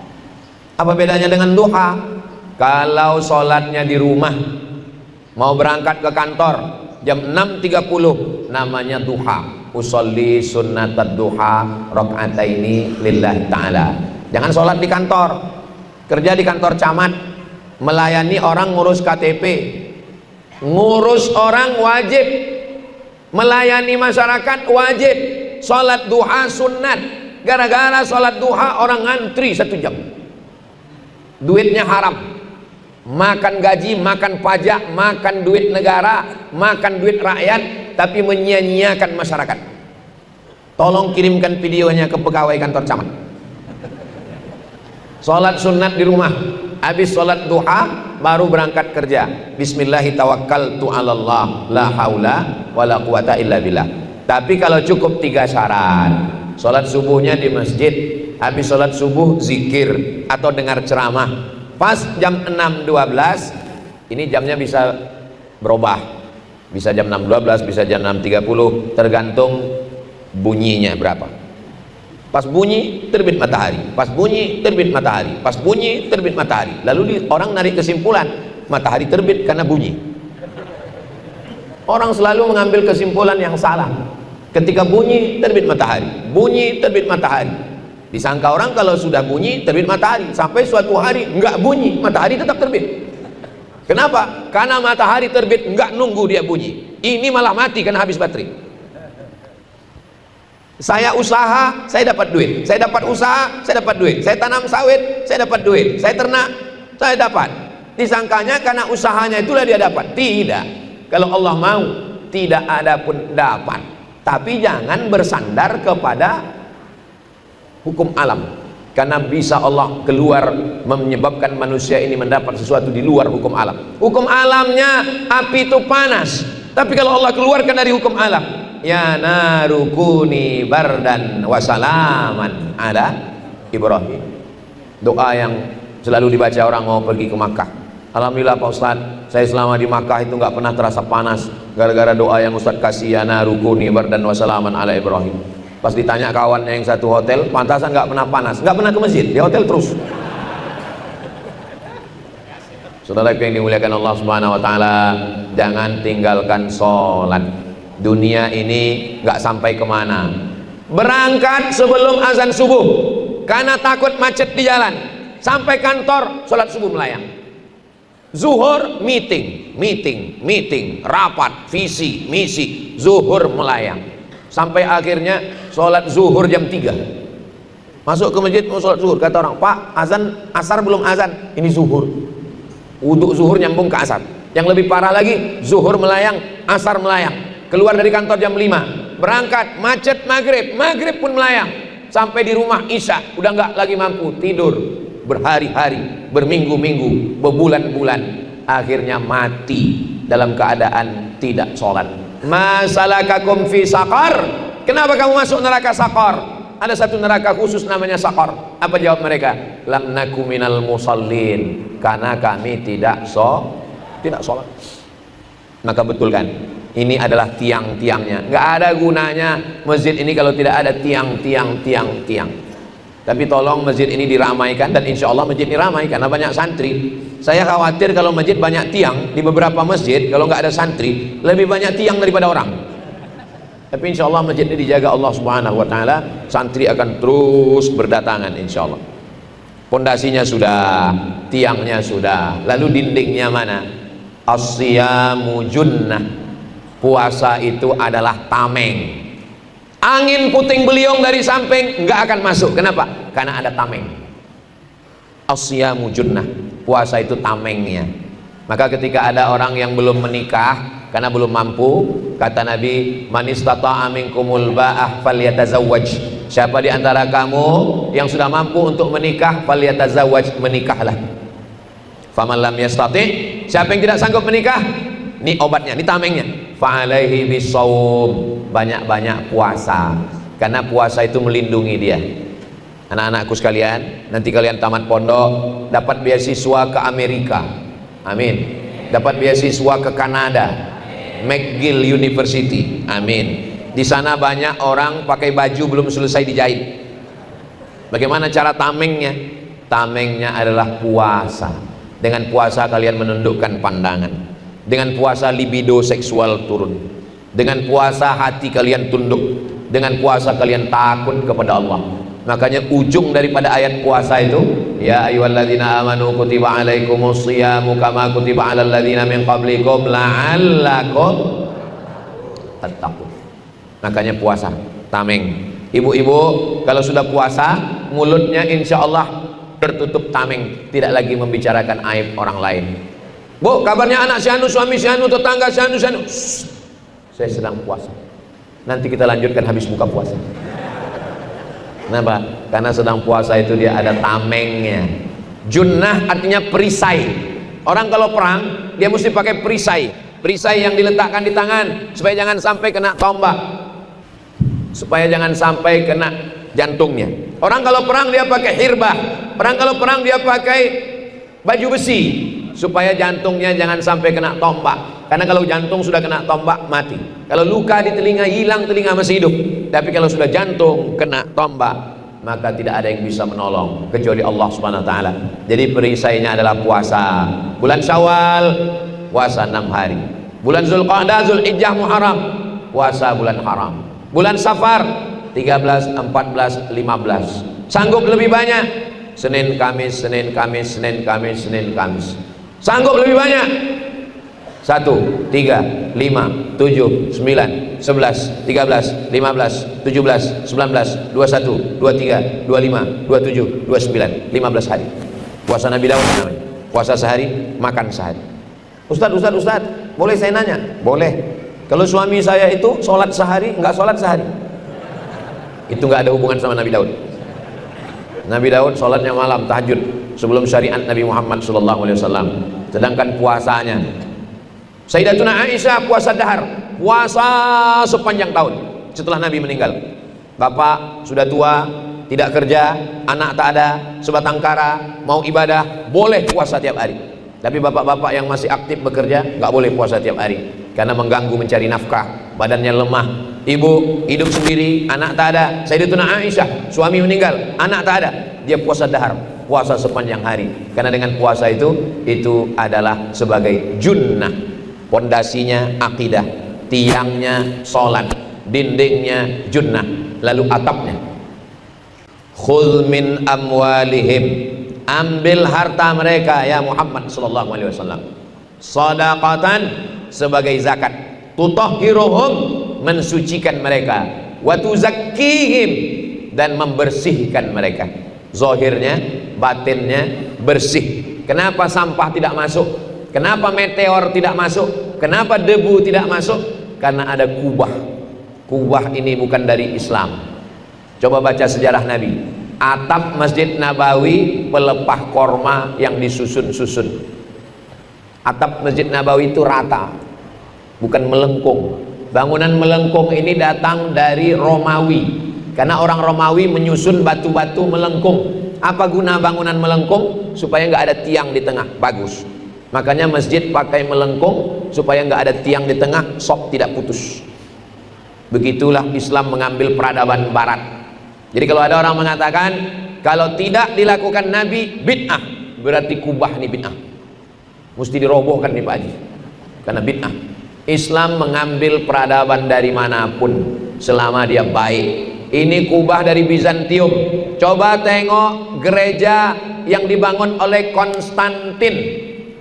Apa bedanya dengan duha? Kalau sholatnya di rumah, mau berangkat ke kantor jam 6.30, namanya duha. Usolli sunnatad duha rakaataini lillahi ta'ala. Jangan sholat di kantor, kerja di kantor camat, melayani orang ngurus KTP, ngurus orang wajib, melayani masyarakat wajib. Sholat duha sunnat. Gara-gara sholat duha orang ngantri 1 jam, duitnya haram, makan gaji, makan pajak, makan duit negara, makan duit rakyat, tapi menyia-nyiakan masyarakat. Tolong kirimkan videonya ke pegawai kantor camat. Sholat sunat di rumah, habis sholat duha baru berangkat kerja. Bismillahi tawakkaltu 'alallah, la haula wala quwata illa billah. Tapi kalau cukup 3 syarat. Sholat subuhnya di masjid, habis sholat subuh zikir atau dengar ceramah. Pas jam 6.12, ini jamnya bisa berubah, bisa jam 6.12, bisa jam 6.30, tergantung bunyinya berapa. Pas bunyi terbit matahari, pas bunyi terbit matahari, pas bunyi terbit matahari. Lalu orang narik kesimpulan matahari terbit karena bunyi. Orang selalu mengambil kesimpulan yang salah. Ketika bunyi terbit matahari, bunyi terbit matahari. Disangka orang kalau sudah bunyi terbit matahari, sampai suatu hari enggak bunyi, matahari tetap terbit. Kenapa? Karena matahari terbit enggak nunggu dia bunyi. Ini malah mati karena habis baterai. Saya usaha, saya dapat duit. Saya dapat usaha, saya dapat duit. Saya tanam sawit, saya dapat duit. Saya ternak, saya dapat. Disangkanya karena usahanya itulah dia dapat. Tidak. Kalau Allah mau, tidak ada pun dapat. Tapi jangan bersandar kepada hukum alam, karena bisa Allah keluar menyebabkan manusia ini mendapat sesuatu di luar hukum alam. Hukum alamnya api itu panas, tapi kalau Allah keluarkan dari hukum alam, ya narukuni bardan wasalaman ala Ibrahim. Doa yang selalu dibaca orang mau pergi ke Makkah. Alhamdulillah Pak Ustadz, saya selama di Makkah itu nggak pernah terasa panas gara-gara doa yang Ustadz kasih, ya narukuni bardan wasalaman ala Ibrahim. Pas ditanya kawannya yang satu hotel, pantasan nggak pernah panas, nggak pernah ke masjid, di hotel terus. Saudara yang dimuliakan Allah Subhanahu Wa Taala, jangan tinggalkan sholat. Dunia ini nggak sampai kemana. Berangkat sebelum azan subuh, karena takut macet di jalan. Sampai kantor, sholat subuh melayang. Zuhur meeting, rapat, visi, misi, zuhur melayang. Sampai akhirnya sholat zuhur jam 3. Masuk ke masjid mau sholat zuhur, kata orang, Pak, azan asar belum azan, ini zuhur. Wudhu zuhur nyambung ke asar. Yang lebih parah lagi, zuhur melayang, asar melayang. Keluar dari kantor jam 5, berangkat macet maghrib pun melayang. Sampai di rumah isya, udah nggak lagi mampu, tidur berhari-hari, berminggu-minggu, berbulan-bulan, akhirnya mati dalam keadaan tidak sholat. Masalakakum fi saqar, kenapa kamu masuk neraka saqar? Ada satu neraka khusus namanya saqar. Apa jawab mereka? Lam naku minal musallin, karena kami tidak sholat. Maka betulkan, Ini adalah tiang-tiangnya. Nggak ada gunanya masjid ini kalau tidak ada tiang. Tapi tolong masjid ini diramaikan, dan insya Allah masjid ini ramai karena banyak santri. Saya khawatir kalau masjid banyak tiang, di beberapa masjid kalau nggak ada santri lebih banyak tiang daripada orang. Tapi insya Allah masjid ini dijaga Allah Subhanahu Wa Taala, santri akan terus berdatangan insya Allah. Pondasinya sudah, tiangnya sudah, lalu dindingnya mana? As-siyamu junnah. Puasa itu adalah tameng. Angin puting beliung dari samping nggak akan masuk. Kenapa? Karena ada tameng. As-siyamu junnah. Puasa itu tamengnya. Maka ketika ada orang yang belum menikah karena belum mampu, kata Nabi, man istata'a minkumul ba'ah falyatazawwaj. Siapa di antara kamu yang sudah mampu untuk menikah, falyatazawwaj, menikahlah. Faman lam yastati', siapa yang tidak sanggup menikah, ini obatnya, ini tamengnya, fa'alaihi bisawm, banyak-banyak puasa, karena puasa itu melindungi dia. Anak-anakku sekalian, nanti kalian tamat pondok dapat beasiswa ke Amerika, amin, dapat beasiswa ke Kanada, McGill University, amin. Di sana banyak orang pakai baju belum selesai dijahit. Bagaimana cara tamengnya? Tamengnya adalah puasa. Dengan puasa kalian menundukkan pandangan. Dengan puasa libido seksual turun. Dengan puasa hati kalian tunduk. Dengan puasa kalian takut kepada Allah. Makanya ujung daripada ayat puasa itu, ya ayyuhalladzina amanu kutiba alaikumus shiyamu kama kutiba alal ladzina min qablikum la'allakum tattaqun. Makanya puasa, tameng. Ibu-ibu kalau sudah puasa, mulutnya insya Allah tertutup tameng, tidak lagi membicarakan aib orang lain. Bu, kabarnya anak si anu, suami si anu, tetangga si anu, si anu. Saya sedang puasa. Nanti kita lanjutkan habis buka puasa. Kenapa? Karena sedang puasa itu dia ada tamengnya. Junnah artinya perisai. Orang kalau perang dia mesti pakai perisai. Perisai yang diletakkan di tangan supaya jangan sampai kena tombak, supaya jangan sampai kena jantungnya. Orang kalau perang dia pakai hirbah. Orang kalau perang dia pakai baju besi supaya jantungnya jangan sampai kena tombak. Karena kalau jantung sudah kena tombak mati. Kalau luka di telinga hilang, telinga masih hidup. Tapi kalau sudah jantung kena tombak, maka tidak ada yang bisa menolong kecuali Allah Subhanahu Wa Taala. Jadi perisainya adalah puasa. Bulan Syawal puasa 6 hari. Bulan Zulqa'dah, Zulhijjah, Muharram puasa bulan haram. Bulan Safar 13, 14, 15. Sanggup lebih banyak Senin, Kamis, Senin, Kamis, Senin, Kamis, Senin, Kamis. Sanggup lebih banyak 1, 3, 5, 7, 9, 11, 13, 15, 17, 19, 21, 23, 25, 27, 29, 15 hari. Puasa Nabi Daud namanya. Puasa sehari, makan sehari. Ustaz, boleh saya nanya? Boleh. Kalau suami saya itu sholat sehari, nggak sholat sehari, itu nggak ada hubungan sama Nabi Daud. Nabi Daud sholatnya malam, tahajud, sebelum syariat Nabi Muhammad SAW. Sedangkan puasanya Sayyidatuna Aisyah puasa dahar, puasa sepanjang tahun setelah Nabi meninggal. Bapak sudah tua, tidak kerja, anak tak ada, sebatang kara, mau ibadah, boleh puasa tiap hari. Tapi bapak-bapak yang masih aktif bekerja nggak boleh puasa tiap hari karena mengganggu mencari nafkah, badannya lemah. Ibu hidup sendiri, anak tak ada. Sayyidatuna Aisyah, suami meninggal, anak tak ada, dia puasa dahar, puasa sepanjang hari. Karena dengan puasa itu adalah sebagai junnah. Pondasinya akidah, tiangnya sholat, dindingnya junnah, lalu atapnya khudh min amwalihim, ambil harta mereka ya Muhammad sallallahu alaihi wasallam, shadaqatan, sebagai zakat, tutahhiruhum, mensucikan mereka, wa tuzakkihim, dan membersihkan mereka, zahirnya, batinnya bersih. Kenapa sampah tidak masuk? Kenapa meteor tidak masuk? Kenapa debu tidak masuk? Karena ada kubah. Kubah ini bukan dari Islam. Coba baca sejarah Nabi. Atap Masjid Nabawi pelepah korma yang disusun-susun. Atap Masjid Nabawi itu rata, bukan melengkung. Bangunan melengkung ini datang dari Romawi. Karena orang Romawi menyusun batu-batu melengkung. Apa guna bangunan melengkung? Supaya nggak ada tiang di tengah. Bagus. Makanya masjid pakai melengkung supaya nggak ada tiang di tengah, sok tidak putus. Begitulah Islam mengambil peradaban barat. Jadi kalau ada orang mengatakan kalau tidak dilakukan Nabi bid'ah, berarti kubah nih bid'ah, mesti dirobohkan nih Pak Haji, karena bid'ah. Islam mengambil peradaban dari manapun selama dia baik. Ini kubah dari Bizantium. Coba tengok gereja yang dibangun oleh Konstantin,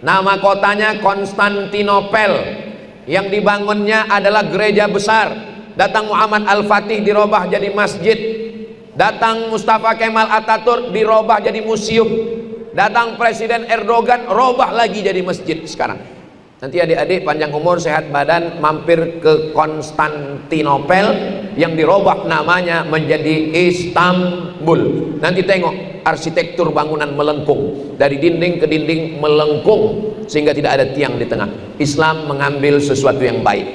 nama kotanya Konstantinopel, yang dibangunnya adalah gereja besar. Datang Muhammad Al-Fatih dirubah jadi masjid, datang Mustafa Kemal Ataturk dirubah jadi museum, datang Presiden Erdogan robah lagi jadi masjid. Sekarang nanti adik-adik panjang umur sehat badan mampir ke Konstantinopel yang dirubah namanya menjadi Istanbul. Nanti tengok arsitektur bangunan melengkung, dari dinding ke dinding melengkung sehingga tidak ada tiang di tengah. Islam mengambil sesuatu yang baik,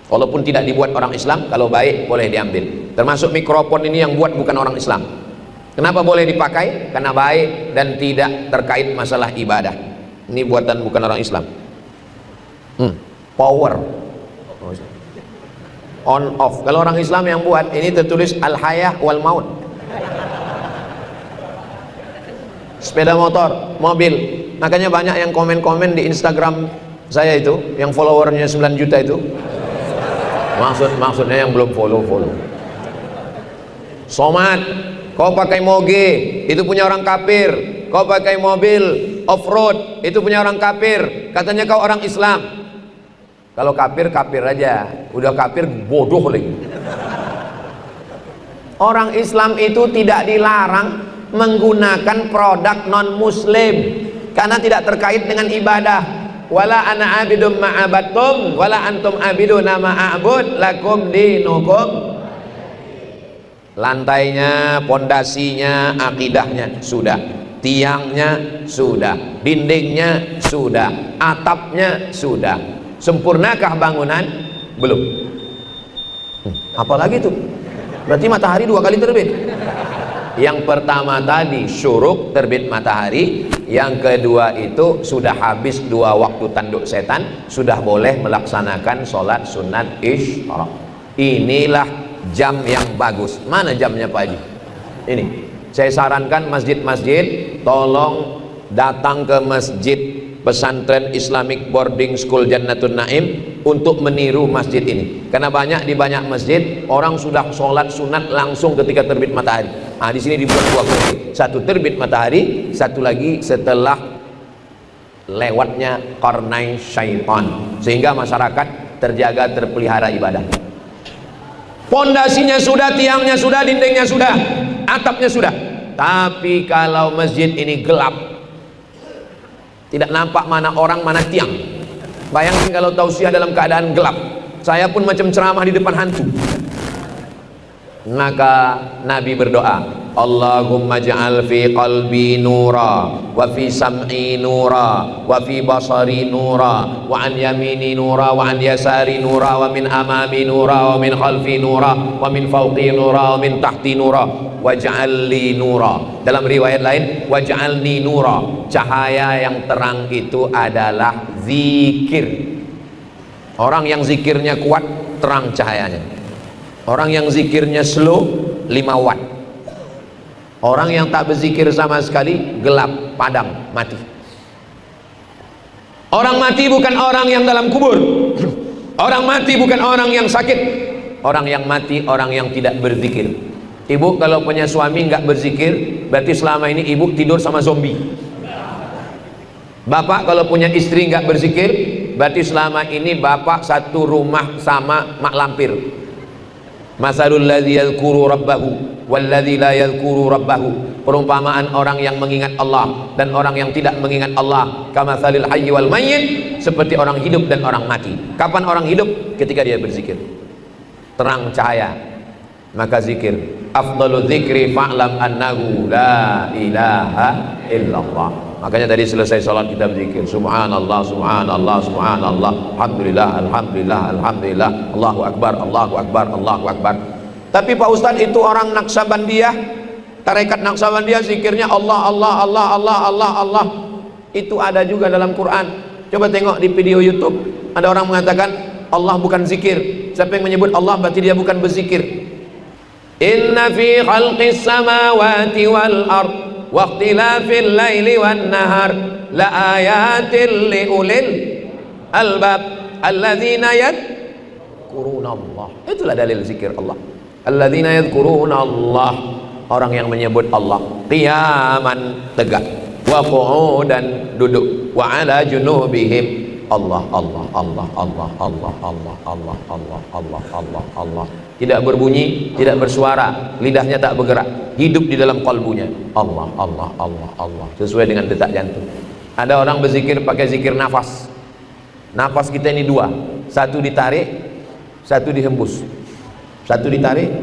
walaupun tidak dibuat orang Islam. Kalau baik boleh diambil. Termasuk mikrofon ini yang buat bukan orang Islam. Kenapa boleh dipakai? Karena baik dan tidak terkait masalah ibadah. Ini buatan bukan orang Islam. Power on off. Kalau orang Islam yang buat ini tertulis al-hayah wal maut. Sepeda motor, mobil. Makanya banyak yang komen-komen di Instagram saya itu, yang followernya 9 juta itu. Maksudnya yang belum follow. Somat, kau pakai moge, itu punya orang kafir. Kau pakai mobil off-road, itu punya orang kafir. Katanya kau orang Islam. Kalau kafir aja, udah kafir bodoh lagi. Orang Islam itu tidak dilarang menggunakan produk non muslim karena tidak terkait dengan ibadah. Wala ana abidum ma'abattum wala antum abiduna ma'abud lakum dinukum. Lantainya, pondasinya, akidahnya sudah, tiangnya sudah, dindingnya sudah, atapnya sudah. Sempurnakah bangunan? Belum. Apalagi tuh? Berarti matahari 2 kali terbit. Yang pertama tadi syuruk, terbit matahari. Yang kedua itu sudah habis 2 waktu tanduk setan, sudah boleh melaksanakan sholat sunat isyraq. Inilah jam yang bagus. Mana jamnya Pak Haji? Ini saya sarankan masjid-masjid tolong datang ke masjid pesantren Islamic Boarding School Jannatun Naim untuk meniru masjid ini, karena di banyak masjid orang sudah sholat sunat langsung ketika terbit matahari. Di sini dibuat 2 kali, satu terbit matahari, satu lagi setelah lewatnya qarnai syaitan, sehingga masyarakat terjaga, terpelihara ibadah. Pondasinya sudah, tiangnya sudah, dindingnya sudah, atapnya sudah. Tapi kalau masjid ini gelap, tidak nampak mana orang mana tiang. Bayangkan kalau tausiah dalam keadaan gelap, saya pun macam ceramah di depan hantu. Maka Nabi berdoa, Allahumma ja'al fi qalbi nura wa fi sam'i nura wa fi basari nura wa an yamini nura wa an yasari nura wa min amami nura wa min khalfi nura wa min fawqi nura wa min tahti nura waj'al li nura. Dalam riwayat lain waj'alni nura. Cahaya yang terang itu adalah zikir. Orang yang zikirnya kuat, terang cahayanya. Orang yang zikirnya slow, 5 watt. Orang yang tak berzikir sama sekali, gelap, padam, mati. Orang mati bukan orang yang dalam kubur. Orang mati bukan orang yang sakit. Orang yang mati, orang yang tidak berzikir. Ibu kalau punya suami nggak berzikir, berarti selama ini ibu tidur sama zombie. Bapak kalau punya istri nggak berzikir, berarti selama ini bapak satu rumah sama mak lampir. Masalul ladzi yadhkuru rabbahu wal ladzi la yadhkuru rabbahu. Perumpamaan orang yang mengingat Allah dan orang yang tidak mengingat Allah, kamatsalil hayy wal mayyit, seperti orang hidup dan orang mati. Kapan orang hidup? Ketika dia berzikir. Terang cahaya, maka zikir. Afdalu dzikri fa'lam annahu la ilaha illallah. Makanya tadi selesai sholat kita berzikir, subhanallah, subhanallah, subhanallah, alhamdulillah, alhamdulillah, alhamdulillah, Allahu akbar, Allahu akbar, Allahu akbar. Tapi Pak Ustadz, itu orang Naksabandiyah, tarekat Naksabandiyah zikirnya Allah, Allah, Allah, Allah, Allah, Allah. Itu ada juga dalam Quran. Coba tengok di video YouTube. Ada orang mengatakan Allah bukan zikir. Siapa yang menyebut Allah berarti dia bukan berzikir. Inna fi khalqis samawati wal ard wa ikhtilafil laili wan nahar la ayatin li ulil albab alladzina yadhkuruna Allah. Itulah dalil zikir Allah. Alladzina yadhkuruna Allah, orang yang menyebut Allah qiyaman, tegak, wa qu'udan, duduk, wa ala junubihim, Allah Allah Allah Allah Allah Allah Allah Allah Allah Allah Allah, tidak berbunyi, tidak bersuara, lidahnya tak bergerak, hidup di dalam kalbunya, Allah Allah Allah Allah, sesuai dengan detak jantung. Ada orang berzikir pakai zikir nafas. Nafas kita ini dua, satu ditarik, satu dihembus. Satu ditarik,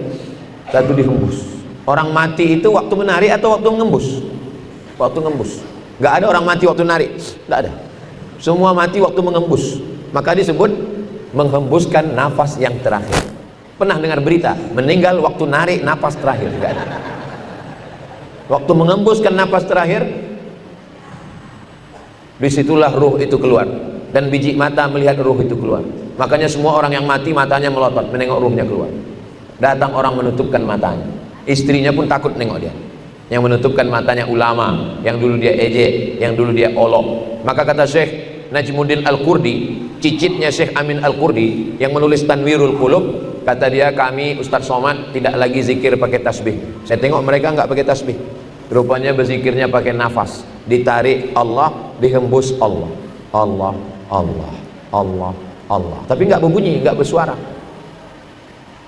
satu dihembus. Orang mati itu waktu menarik atau waktu ngembus? Waktu ngembus. Gak ada orang mati waktu narik, gak ada. Semua mati waktu mengembus. Maka disebut menghembuskan nafas yang terakhir. Pernah dengar berita meninggal waktu narik nafas terakhir? Gak ada. Waktu mengembuskan nafas terakhir, disitulah ruh itu keluar, dan biji mata melihat ruh itu keluar. Makanya semua orang yang mati matanya melotot menengok ruhnya keluar. Datang orang menutupkan matanya, istrinya pun takut nengok dia. Yang menutupkan matanya ulama, yang dulu dia ejek, yang dulu dia olok. Maka kata Syekh Najmuddin Al-Qurdi, cicitnya Syekh Amin Al-Qurdi yang menulis Tanwirul Qulub, kata dia, kami Ustadz Somad tidak lagi zikir pakai tasbih. Saya tengok mereka nggak pakai tasbih, rupanya berzikirnya pakai nafas. Ditarik Allah, dihembus Allah, Allah Allah Allah Allah, tapi nggak berbunyi, nggak bersuara.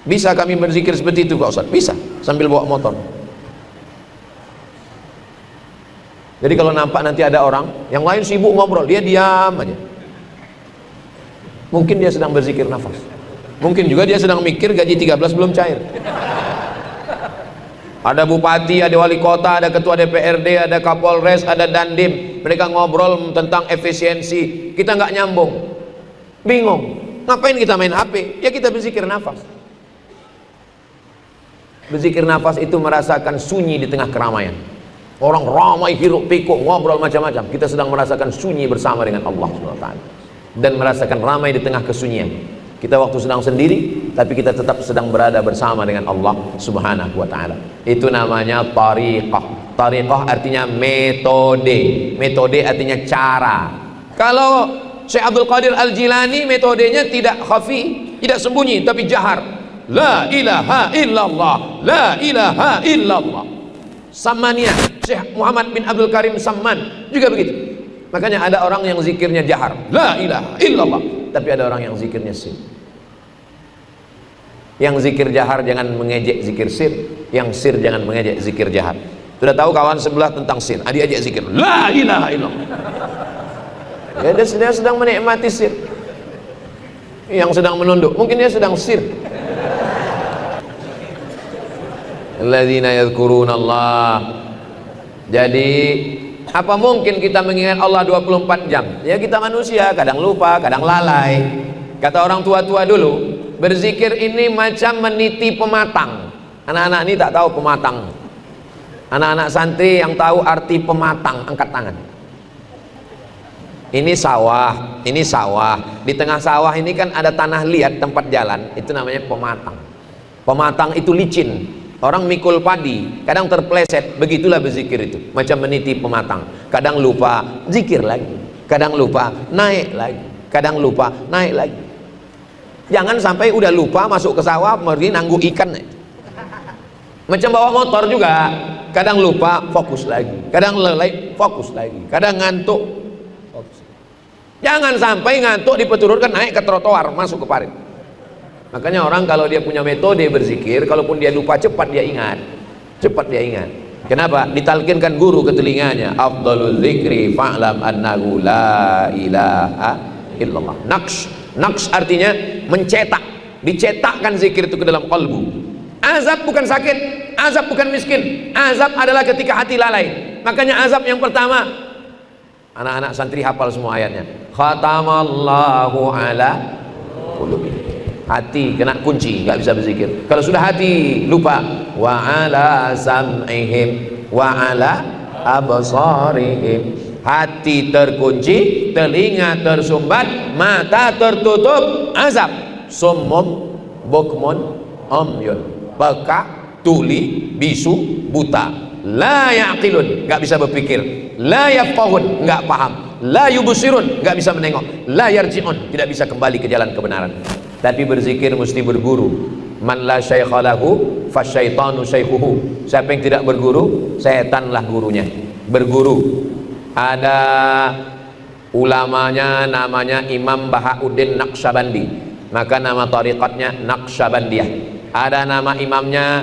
Bisa kami berzikir seperti itu Pak Ustadz? Bisa, sambil bawa motor. Jadi kalau nampak nanti ada orang yang lain sibuk ngobrol, dia diam aja. Mungkin dia sedang berzikir nafas. Mungkin juga dia sedang mikir gaji 13 belum cair. Ada bupati, ada wali kota, ada ketua DPRD, ada kapolres, ada dandim. Mereka ngobrol tentang efisiensi. Kita nggak nyambung, bingung. Ngapain kita main HP? Ya kita berzikir nafas. Berzikir nafas itu merasakan sunyi di tengah keramaian. Orang ramai hiruk pikuk ngobrol macam-macam, kita sedang merasakan sunyi bersama dengan Allah SWT, dan merasakan ramai di tengah kesunyian. Kita waktu sedang sendiri, tapi kita tetap sedang berada bersama dengan Allah Subhanahu wa Ta'ala. Itu namanya tariqah. Tariqah artinya metode. Metode artinya cara. Kalau Syekh Abdul Qadir Al-Jilani metodenya tidak khafi, tidak sembunyi, tapi jahar. La ilaha illallah, la ilaha illallah. Samaniyah, Syekh Muhammad bin Abdul Karim Samman juga begitu. Makanya ada orang yang zikirnya jahar, la ilaha illallah, tapi ada orang yang zikirnya sir. Yang zikir jahar jangan mengejek zikir sir, yang sir jangan mengejek zikir jahar. Sudah tahu kawan sebelah tentang sir, adik-adik zikir la ilaha illallah. Ya, dia sedang menikmati sir. Yang sedang menunduk, mungkin dia sedang sir. Alladzina yadhkuruna Allah. Jadi apa mungkin kita mengingat Allah 24 jam? Ya kita manusia, kadang lupa, kadang lalai. Kata orang tua-tua dulu, berzikir ini macam meniti pematang. Anak-anak ini tak tahu pematang. Anak-anak santri yang tahu arti pematang, angkat tangan. Ini sawah, ini sawah. Di tengah sawah ini kan ada tanah liat, tempat jalan, itu namanya pematang. Pematang itu licin. Orang mikul padi, kadang terpleset, begitulah berzikir itu, macam meniti pematang. Kadang lupa, zikir lagi. Kadang lupa, naik lagi. Kadang lupa, naik lagi. Jangan sampai udah lupa masuk ke sawah, pergi nanggu ikan. Macam bawa motor juga, kadang lupa, fokus lagi. Kadang lelai, fokus lagi. Kadang ngantuk, fokus. Jangan sampai ngantuk dipeturutkan naik ke trotoar, masuk ke parit. Makanya orang kalau dia punya metode berzikir, kalaupun dia lupa cepat dia ingat. Cepat dia ingat. Kenapa? Ditalkinkan guru ke telinganya, afdalul dzikri fa'lam annahu la ilaha illallah. Naqsh artinya mencetak, dicetakkan zikir itu ke dalam kalbu. Azab bukan sakit, azab bukan miskin. Azab adalah ketika hati lalai. Makanya azab yang pertama, anak-anak santri hafal semua ayatnya. Khatamallahu ala qulubi. Hati kena kunci, nggak bisa berzikir. Kalau sudah hati lupa, wa ala sam'ihim wa ala absarihim. hati terkunci, telinga tersumbat, mata tertutup, azab. Summum bukmun umyun, peka, tuli, bisu, buta. La yaqilun, nggak bisa berpikir. La yafqahun, nggak paham. La yubsirun, nggak bisa menengok. La yarji'un, tidak bisa kembali ke jalan kebenaran. Tapi berzikir mesti berguru. Man la syaikha lahu fasyaitanu syaikhuhu. Siapa yang tidak berguru, setanlah gurunya. Berguru. Ada ulamanya namanya Imam Bahauddin Naqsyabandi, maka nama tariqatnya Naqsyabandiyah. Ada nama imamnya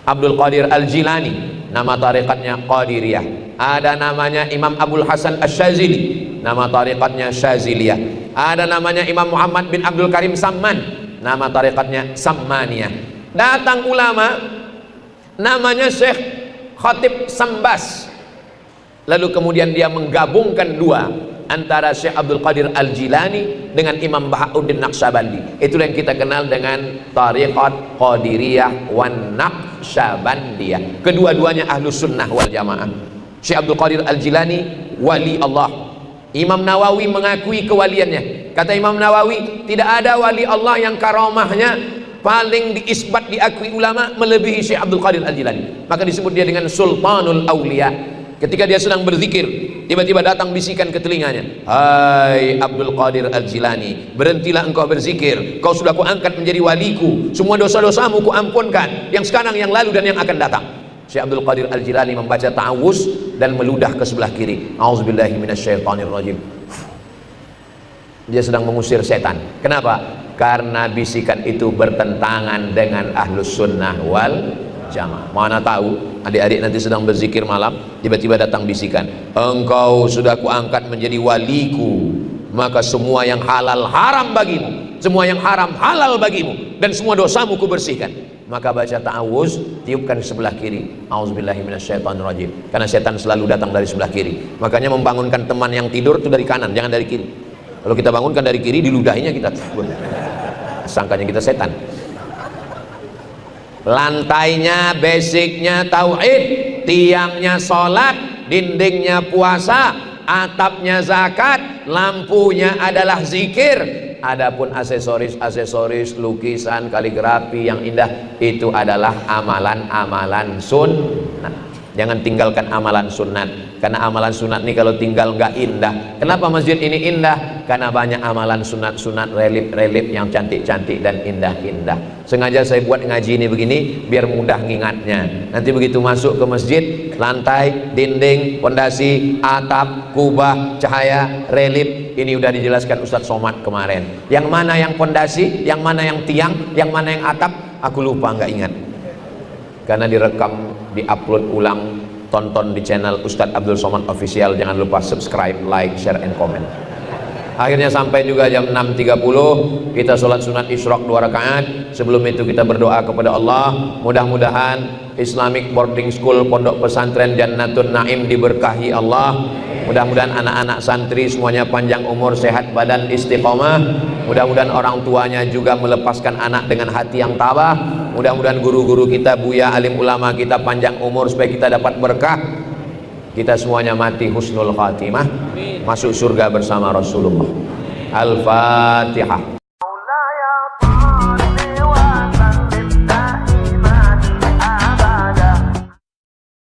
Abdul Qadir Al-Jilani, nama tariqatnya Qadiriyah. Ada namanya Imam Abdul Hasan Asy-Syadzili, nama tariqatnya Syadziliyah. Ada namanya Imam Muhammad bin Abdul Karim Samman, nama tariqatnya Sammaniyah. Datang ulama namanya Syekh Khatib Sambas, lalu kemudian dia menggabungkan dua, antara Syekh Abdul Qadir Al-Jilani dengan Imam Bahauddin Naqsyabandi. Itulah yang kita kenal dengan tariqat Qadiriyah wan Naqsyabandiyah. Kedua-duanya ahlus sunnah wal jamaah. Syekh Abdul Qadir Al-Jilani wali Allah. Imam Nawawi mengakui kewaliannya. Kata Imam Nawawi, tidak ada wali Allah yang karamahnya paling diisbat, diakui ulama melebihi Syekh Abdul Qadir Al-Jilani. Maka disebut dia dengan Sultanul Aulia. Ketika dia sedang berzikir, tiba-tiba datang bisikan ke telinganya, hai Abdul Qadir Al-Jilani, berhentilah engkau berzikir, kau sudah kuangkat menjadi waliku, semua dosa-dosamu kuampunkan, yang sekarang, yang lalu, dan yang akan datang. Syekh Abdul Qadir Al-Jilani membaca ta'awuz dan meludah ke sebelah kiri. A'udzubillahi minasyaitonirrajim. Dia sedang mengusir setan. Kenapa? Karena bisikan itu bertentangan dengan ahlus sunnah wal jamaah. Mana tahu adik-adik nanti sedang berzikir malam, tiba-tiba datang bisikan, engkau sudah kuangkat menjadi waliku, maka semua yang halal haram bagimu, semua yang haram halal bagimu, dan semua dosamu kubersihkan. Maka baca ta'awuz, tiupkan di sebelah kiri, a'udzubillahi minasyaitonirrajim, karena setan selalu datang dari sebelah kiri. Makanya membangunkan teman yang tidur itu dari kanan, jangan dari kiri. Kalau kita bangunkan dari kiri, diludahinya kita, sangkanya kita setan. Lantainya, basicnya tauhid, tiangnya sholat, dindingnya puasa, atapnya zakat, lampunya adalah zikir. Adapun aksesoris, lukisan, kaligrafi yang indah, itu adalah amalan-amalan sunnah. Jangan tinggalkan amalan sunat, karena amalan sunat ini kalau tinggal nggak indah. Kenapa masjid ini indah? Karena banyak amalan sunat-sunat, relip-relip yang cantik-cantik dan indah-indah. Sengaja saya buat ngaji ini begini biar mudah ngingatnya. Nanti begitu masuk ke masjid, lantai, dinding, pondasi, atap, kubah, cahaya, relip, ini udah dijelaskan Ustadz Somad kemarin. Yang mana yang pondasi, yang mana yang tiang, yang mana yang atap, aku lupa, nggak ingat. Karena direkam, diupload ulang, tonton di channel Ustadz Abdul Somad Official. Jangan lupa subscribe, like, share, and comment. Akhirnya sampai juga jam 6.30, kita sholat sunat isyraq 2 rakaat. Sebelum itu kita berdoa kepada Allah, mudah-mudahan Islamic Boarding School Pondok Pesantren Jannatun Naim diberkahi Allah. Mudah-mudahan anak-anak santri semuanya panjang umur, sehat badan, istiqomah. Mudah-mudahan orang tuanya juga melepaskan anak dengan hati yang tabah. Mudah-mudahan guru-guru kita, buya, alim ulama kita panjang umur supaya kita dapat berkah. Kita semuanya mati husnul khatimah, masuk surga bersama Rasulullah. Al-Fatihah.